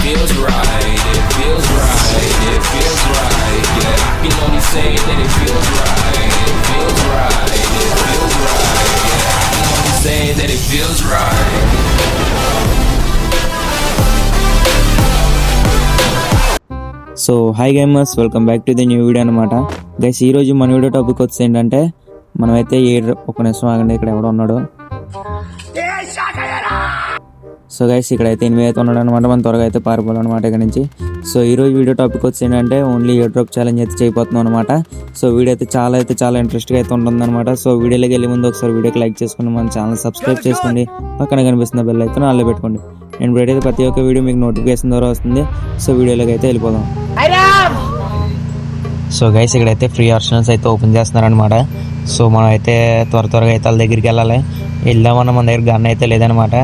feels right, it feels right, it feels right. Yeah, I can only say that it feels right, it feels right, it feels right. Yeah, I can only say that it feels right. So hi gamers, welcome back to the new video అనమాట. Guys ఈరోజు మన video topic వచ్చి ఏంటంటే మనమైతే ఒక నిమిషం ఆగండి, ఇక్కడ ఎవడో ఉన్నాడు. సో గైస్ ఇక్కడైతే 8 అయితే ఉన్నాడు అనమాట. మనం త్వరగా అయితే పారిపోవాలన్నమాట ఇక్కడ నుంచి. సో ఈరోజు వీడియో టాపిక్ వచ్చి ఏంటంటే ఓన్లీ ఎయిర్ డ్రాప్ ఛాలెంజ్ అయితే చేయబోతున్నాం అనమాట. సో వీడియో అయితే చాలా ఇంట్రెస్ట్గా అయితే ఉంటుందన్నమాట. సో వీడియోలోకి వెళ్ళే ముందు ఒకసారి వీడియోకి లైక్ చేసుకోండి, మన ఛానల్ సబ్స్క్రైబ్ చేసుకోండి, పక్కన కనిపిస్తున్న బెల్ ఐకాన్ ఆన్లో పెట్టుకోండి. నేను వీడియో అయితే ప్రతి ఒక్క వీడియో మీకు నోటిఫికేషన్ ద్వారా వస్తుంది. సో వీడియోలోకి అయితే వెళ్ళిపోదాం. సో గైస్ ఇక్కడైతే ఫ్రీ ఆప్షన్స్ అయితే ఓపెన్ చేస్తున్నారనమాట. సో మనం అయితే త్వరగా అయితే వాళ్ళ దగ్గరికి వెళ్ళాలి. వెళ్దామన్న మన దగ్గర గన్ అయితే లేదనమాట.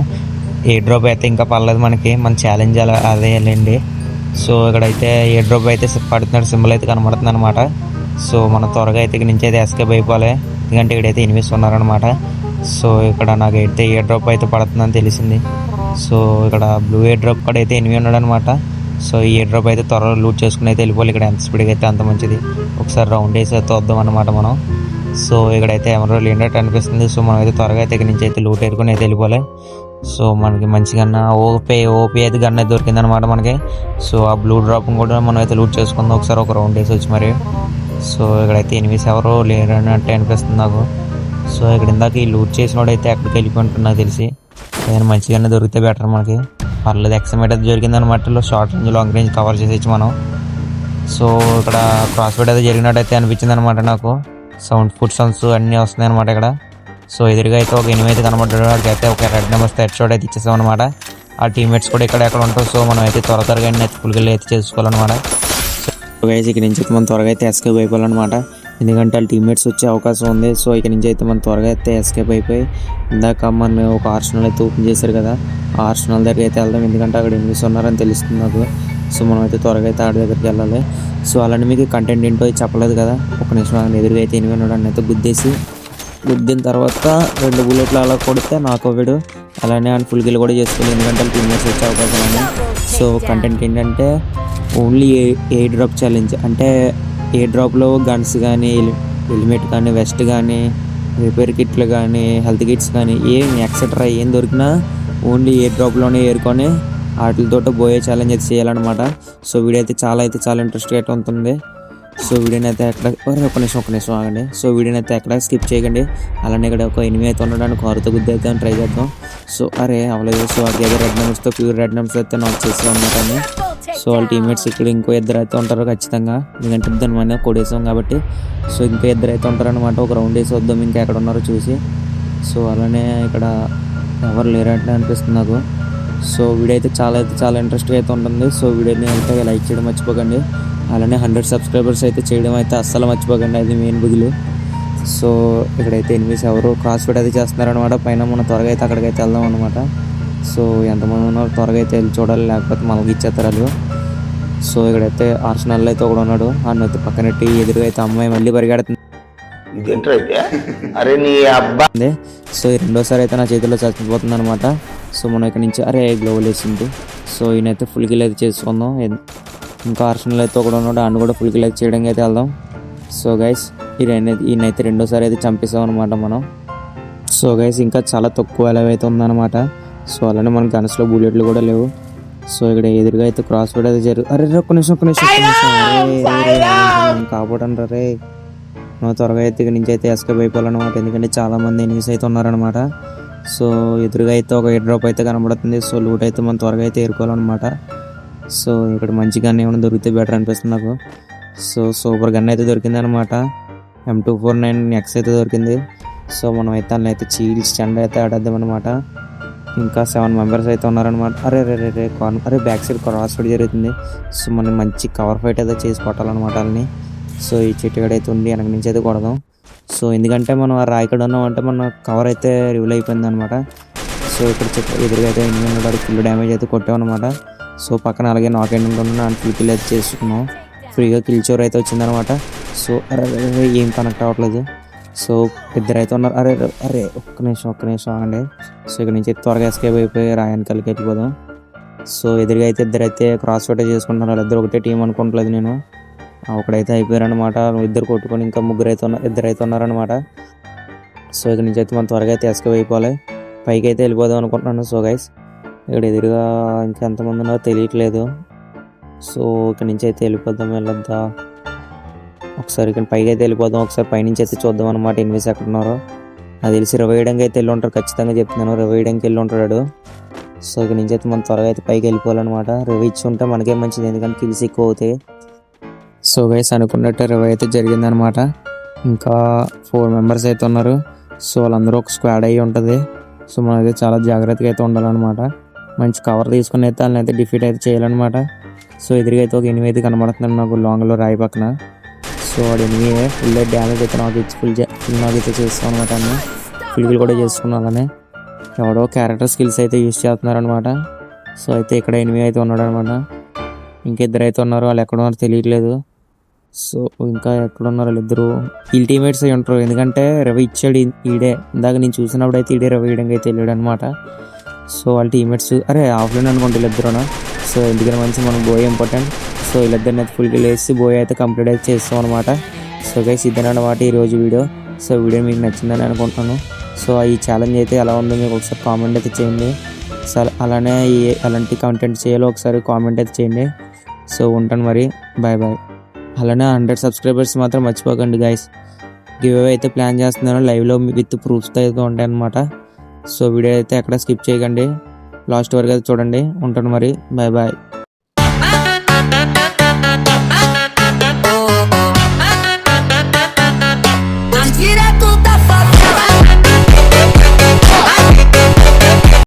ఎయిర్ డ్రాప్ అయితే ఇంకా పర్లేదు మనకి, మన ఛాలెంజ్ అదే వెళ్ళండి. సో ఇక్కడైతే ఎయిర్ డ్రాప్ అయితే పడుతున్నాడు, సింబల్ అయితే కనబడుతుంది అనమాట. సో మనం త్వరగా అయితే ఇక్కడ నుంచి అయితే ఎస్కేప్ అయిపోవాలి, ఎందుకంటే ఇక్కడైతే ఎనిమిస్ ఉన్నారనమాట. సో ఇక్కడ నాకు అయితే ఎయిర్ డ్రాప్ అయితే పడుతుందని తెలిసింది. సో ఇక్కడ బ్లూ ఎయిర్ డ్రాప్ కూడా అయితే ఎనిమిది ఉన్నాడు అనమాట. సో ఈ ఎయిర్ డ్రాప్ అయితే త్వరగా లూట్ చేసుకుని అయితే వెళ్ళిపోవాలి. ఇక్కడ ఎంత స్పీడ్గా అయితే అంత మంచిది. ఒకసారి రౌండ్ వేసి అయితే వద్దాం అనమాట మనం. సో ఇక్కడైతే ఎవరో లేనట్టు అనిపిస్తుంది. సో మనం అయితే త్వరగా అయితే ఇక్కడ నుంచి అయితే లూట్ ఏరుకొని అయితే వెళ్ళిపోవాలి. సో మనకి మంచిగా ఓపీ అయితే గన్ అయితే దొరికిందనమాట మనకి. సో ఆ బ్లూ డ్రాప్ కూడా మనం అయితే లూట్ చేసుకుందాం ఒకసారి, ఒక రౌండ్ వేసి వచ్చి మరి. సో ఇక్కడైతే ఎనిమిస్ ఎవరో లేరన్నట్టు అనిపిస్తుంది నాకు. సో ఇక్కడ ఇందాక ఈ లూట్ చేసినోడు అయితే ఎక్కడికి వెళ్ళిపోయింటుంది నాకు తెలిసి. ఏదైనా మంచిగానే దొరికితే బెటర్ మనకి. పర్లేదు, ఎక్స్ఎంఐట్ అయితే దొరికిందనమాట. Short range long range cover చేసేసి మనం. సో ఇక్కడ క్రాస్ ఫైట్ అయితే జరిగినట్టు అనిపించింది అనమాట నాకు. ఫుడ్ సౌండ్స్ అన్నీ వస్తున్నాయి అనమాట ఇక్కడ. సో ఎదురుగా అయితే ఒక ఎనిమిది అయితే కనబడ్డాడు. వాడికైతే ఒక రెడ్ నెంబర్స్ హెడ్ షాట్ అయితే ఇచ్చేసాం అనమాట. ఆ టీమ్మేట్స్ కూడా ఎక్కడ ఉంటారు. సో మనం అయితే త్వరగా నెత్తుపులకి అయితే చేసుకోవాలన్నమాట. సో గైస్ ఇక్కడ నుంచి అయితే మనం త్వరగా అయితే ఎస్కేప్ అయిపోవాలన్నమాట, ఎందుకంటే వాళ్ళ టీమ్మేట్స్ వచ్చే అవకాశం ఉంది. సో ఇక్కడ నుంచి అయితే మనం త్వరగా అయితే ఎస్కేప్ అయిపోయి, ఇందాక మన ఒక ఆర్సనల్ అయితే ఓపెన్ చేశారు కదా, ఆ ఆర్సనల్ దగ్గరికి అయితే వెళ్దాం, ఎందుకంటే అక్కడ ఎనిమిస్ ఉన్నారని తెలుస్తుంది నాకు. సో మనం అయితే త్వరగా అయితే ఆడి దగ్గరికి వెళ్ళాలి. సో అలానే మీకు కంటెంట్ ఏంటో చెప్పలేదు కదా, ఒక నిమిషం ఎదురుగా అయితే ఎనిమిది ఉన్నాడు. అయితే గుద్దిన తర్వాత 2 బుల్లెట్లు అలా కొడితే నాకు వీడు అలానే ఆయన ఫుల్ కిల్ కూడా చేసుకోవాలి, ఎందుకంటే వాళ్ళు టీమ్మేట్స్ వచ్చే అవకాశం ఉంది. సో కంటెంట్ ఏంటంటే ఓన్లీ ఎయిర్ డ్రాప్ ఛాలెంజ్, అంటే ఎయిర్ డ్రాప్లో గన్స్ కానీ, హెల్మెట్ కానీ, వెస్ట్ కానీ, రిపేర్ కిట్లు కానీ, హెల్త్ కిట్స్ కానీ, ఎక్సెట్రా ఏం దొరికినా ఓన్లీ ఎయిర్ డ్రాప్లోనే ఏరుకొని వాటితో పోయే ఛాలెంజ్ అయితే చేయాలన్నమాట. సో వీడియో అయితే చాలా ఇంట్రెస్ట్గా అయితే ఉంటుంది. సో వీడియోని అయితే ఒక నిమిషం ఆగండి. సో వీడియోని అయితే ఎక్కడ స్కిప్ చేయకండి. అలానే ఇక్కడ ఒక ఎనిమిది అయితే ఉండడానికి కారుతో గుద్ది అయితే ట్రై చేద్దాం. సో అవ్వలేదు. సో అది ఏదో రెడ్ నెంబర్స్తో ప్యూర్ రెడ్ నెంబర్స్ అయితే నాట్ చేసాం అనమాట. సో వాళ్ళ టీమ్మేట్స్ ఇక్కడ ఇంకో 2 అయితే ఉంటారు ఖచ్చితంగా, ఎందుకంటే దాని మన కొడేసాం కాబట్టి. సో ఇంకా 2 అయితే ఉంటారనమాట. ఒక రౌండ్ వేసి వద్దాం ఇంకా ఎక్కడ ఉన్నారో చూసి. సో అలానే ఇక్కడ ఎవరు లేరంటే అనిపిస్తుంది నాకు. సో వీడియో అయితే చాలా ఇంట్రెస్ట్గా అయితే ఉంటుంది. సో వీడియోని అయితే లైక్ చేయడం మర్చిపోకండి. అలానే 100 సబ్స్క్రైబర్స్ అయితే చేయడం అయితే అస్సలు మర్చిపోకండి, అది మెయిన్ బుగిలు. సో ఇక్కడైతే ఎనిమిస్ ఎవరు క్రాస్ ఫైట్ అయితే చేస్తున్నారనమాట. పైన మనం త్వరగా అయితే అక్కడికైతే వెళ్దాం అనమాట. సో ఎంతమంది ఉన్నారో త్వరగా అయితే వెళ్ళి చూడాలి, లేకపోతే మనకి ఇచ్చేస్తారు వాళ్ళు. సో ఇక్కడైతే ఆర్సనల్ అయితే ఒకడు ఉన్నాడు, అన్న అయితే పక్కనెట్టి ఎదురుగా అయితే అమ్మాయి మళ్ళీ పరిగెడుతుంది. సో రెండోసారి అయితే నా చేతిలో చచ్చిపోతుంది అనమాట. సో మనం ఇక్కడ నుంచి గ్లోవల్ వేసింది. సో ఈయనైతే ఫుల్ కిల్ అయితే చేసుకుందాం. ఇంకా ఆర్సనల్ అయితే ఒకడు ఉన్నాడు, అన్న కూడా ఫుల్ కిల్ అయితే చేయడానికి అయితే వెళ్దాం. సో గైస్ ఈయనైతే రెండోసారి అయితే చంపేసాం అనమాట మనం. సో గైస్ ఇంకా చాలా తక్కువ ఎలా అయితే ఉందన్నమాట. సో అలానే మన గన్స్లో బుల్లెట్లు కూడా లేవు. సో ఇక్కడ ఎదురుగా అయితే క్రాస్ ఫైట్ అయితే ఒక్క నిమిషం కాపాడండి రే. మనం త్వరగా అయితే ఇక్కడ నుంచి అయితే ఎస్కేప్ అయిపోవాలన్నమాట, ఎందుకంటే చాలామంది ఎనిమిస్ అయితే ఉన్నారనమాట. సో ఎదురుగా అయితే ఒక ఎయిర్ డ్రాప్ అయితే కనబడుతుంది. సో లూట్ అయితే మనం త్వరగా అయితే ఏరుకోవాలన్నమాట. సో ఇక్కడ మంచి గన్ ఏమైనా దొరికితే బెటర్ అనిపిస్తుంది నాకు. సో సూపర్ గన్ అయితే దొరికింది అనమాట. M249X అయితే దొరికింది. సో మనం అయితే అన్న అయితే చీల్స్ చెండ అయితే ఆడేద్దాం అనమాట. ఇంకా 7 మెంబర్స్ అయితే ఉన్నారనమాట. బ్యాక్ సైడ్ క్రాస్ ఫైట్ జరుగుతుంది. సో మనం మంచి కవర్ ఫైట్ అయితే చేసి కొట్టాలన్నమాట వాళ్ళని. సో ఈ చెట్టుగడ అయితే ఉండి వెనక నుంచి అయితే కొడదాం. సో ఎందుకంటే మనం ఆ రాయికడ ఉన్నామంటే మన కవర్ అయితే రివీల్ అయిపోయింది అనమాట. సో ఇక్కడ ఎదురుగా అయితే ఎనిమిది ఫుల్ డ్యామేజ్ అయితే కొట్టామన్నమాట. సో పక్కన అలాగే నాట్ ఎండ్ ఉంటున్నా ఫుల్ కిల్ అయితే చేసుకున్నాం. ఫ్రీగా కిల్ చోర్ అయితే వచ్చిందనమాట. సో ఏం కనెక్ట్ అవ్వట్లేదు. సో 2 అయితే ఉన్నారు. ఒక్క నిమిషం ఆగండి. సో ఇక్కడ నుంచి త్వరగా ఎస్కేప్ అయిపోయి రాయన్ కలికి వెళ్ళిపోదాం. సో ఎదురుగా అయితే ఇద్దరైతే క్రాస్ ఫైట్ చేసుకుంటున్నారు. వాళ్ళిద్దరు ఒకటే టీం అనుకుంటలేదు నేను. ఒకడైతే అయిపోయారనమాట. ఇద్దరు కొట్టుకొని ఇంకా ఇద్దరైతే ఉన్నారనమాట. సో ఇక్కడ నుంచి అయితే మనం త్వరగా అయితే ఎస్కేప్ అయిపోవాలి. పైకి అయితే వెళ్ళిపోదాం అనుకుంటున్నాను. సో గైస్ ఇక్కడ ఎదురుగా ఇంకా ఎంతమంది ఉన్నారో తెలియట్లేదు. సో ఇక్కడ నుంచి అయితే వెళ్ళొద్దా ఒకసారి ఇక్కడ పైకి అయితే వెళ్ళిపోదాం. ఒకసారి పైనుంచి అయితే చూద్దాం అనమాట ఎనిమిస్ ఎక్కడ ఉన్నారో. నాకు తెలిసి రవేయడానికి అయితే వెళ్ళి ఉంటారు, ఖచ్చితంగా చెప్తున్నాను. రవేయడానికి వెళ్ళి ఉంటాడు. సో ఇక్కడ నుంచి అయితే మనం త్వరగా అయితే పైకి వెళ్ళిపోవాలన్నమాట. రవి ఇచ్చి ఉంటే మనకే మంచిది, ఎందుకంటే కిల్స్ ఎక్కువ అవుతాయి. సో గైస్ అనుకున్నట్టు రవి అయితే జరిగిందనమాట. ఇంకా 4 మెంబర్స్ అయితే ఉన్నారు. సో వాళ్ళందరూ ఒక స్క్వాడ్ అయ్యి ఉంటుంది. సో మనమైతే చాలా జాగ్రత్తగా అయితే ఉండాలన్నమాట. మంచి కవర్ తీసుకుని అయితే వాళ్ళని అయితే డిఫీట్ అయితే చేయాలన్నమాట. సో ఎదురుగా అయితే ఒక ఎనిమిది అయితే కనబడుతున్నాను నాకు లాంగ్లో రాయి పక్కన. సో వాడు ఎనిమిది ఫుల్ డ్యామేజ్ అయితే నాకు ఇచ్చి ఫుల్ నాకు అయితే చేస్తాం అనమాట. అన్నీ ఫుల్ కూడా చేసుకున్నాను. అలానే ఎవడో క్యారెక్టర్ స్కిల్స్ అయితే యూజ్ చేస్తున్నారనమాట. సో అయితే ఇక్కడ ఎనిమిది అయితే ఉన్నాడు అనమాట. ఇంకా ఇద్దరు అయితే ఉన్నారు, వాళ్ళు ఎక్కడ ఉన్నారో తెలియట్లేదు. సో ఇంకా ఎక్కడున్నారు వాళ్ళిద్దరు, వీళ్ళ టీమేట్స్ అయి ఉంటారు. ఎందుకంటే రవి ఇచ్చాడు ఈడే, ఇందాక నేను చూసినప్పుడు అయితే ఈడే రవి ఇయడానికి అయితే వెళ్ళాడు అనమాట. సో వాళ్ళ టీమేట్స్ ఆఫ్లైన్ అనుకుంటే వీళ్ళిద్దరునా. సో ఎందుకంటే మంచి మనకు బోయ్ ఇంపార్టెంట్. సో వీళ్ళిద్దరిని అయితే ఫుల్ కిల్ వేసి బోయ్ అయితే కంప్లీట్ అయితే చేస్తాం అనమాట. సో గైస్ ఇదేనమాట ఈరోజు వీడియో. సో వీడియో మీకు నచ్చిందని అనుకుంటున్నాను. సో ఈ ఛాలెంజ్ అయితే ఎలా ఉందో మీకు ఒకసారి కామెంట్ అయితే చేయండి. సో అలానే అలాంటి కంటెంట్ చేయాలో ఒకసారి కామెంట్ అయితే చేయండి. సో ఉంటాను మరి, బాయ్ బాయ్. అలానే 100 సబ్స్క్రైబర్స్ మాత్రం మర్చిపోకండి గైస్. గివ్ అవే అయితే ప్లాన్ చేస్తున్నాను, లైవ్లో విత్ ప్రూఫ్స్తో అయితే ఉంటాయి అనమాట. సో వీడియో అయితే ఎక్కడ స్కిప్ చేయకండి, లాస్ట్ వరకు అయితే చూడండి. ఉంటాను మరి, బాయ్ బాయ్.